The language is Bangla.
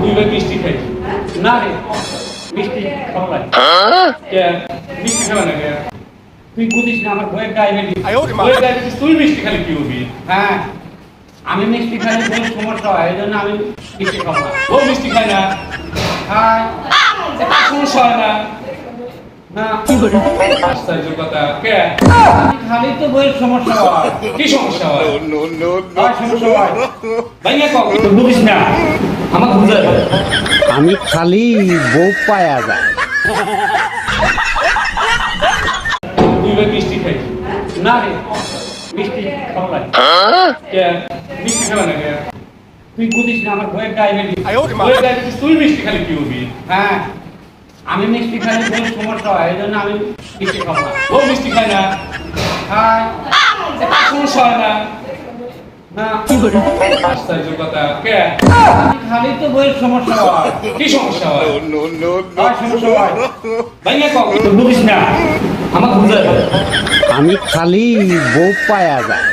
দুইবার মিষ্টি খাই না রে মিষ্টি খাওয়া লাগে মিষ্টি খাওয়া লাগে তুই বুঝিস না আমার বইয়ের ডায়াবেটিস বইয়ের ডায়াবেটিস তুই মিষ্টি খালি কি হবি হ্যাঁ আমি মিষ্টি খাই বইয়ের সমস্যা হয় এই জন্য আমি মিষ্টি খাবো না ও মিষ্টি খাই না হ্যাঁ সমস্যা হয় না না আশ্চর্য কথা কে খালি তো বইয়ের সমস্যা হয় কি সমস্যা হয় সমস্যা হয় ভাইয়া কও তুই বুঝিস না আমাকে বুঝাই আমি খালি বউ পায়া যায় দুইবার মিষ্টি খাই না রে মিষ্টি খাওয়া লাগে মিষ্টি খাওয়া লাগে তুই বুঝিস না আমার বইয়ের ডায়াবেটিস বইয়ের ডায়াবেটিস তুই মিষ্টি খালি কি হবি হ্যাঁ আমি মিষ্টি খাই বইয়ের সমস্যা হয় এই জন্য আমি মিষ্টি খাবো না ও মিষ্টি খাই না হ্যাঁ সমস্যা হয় না না আশ্চর্য কথা কে খালি তো বইয়ের সমস্যা হয় কি সমস্যা হয় সমস্যা হয় ভাইয়া কও তুই বুঝিস না আমাকে বুঝাই আমি খালি বউ পায়া যায়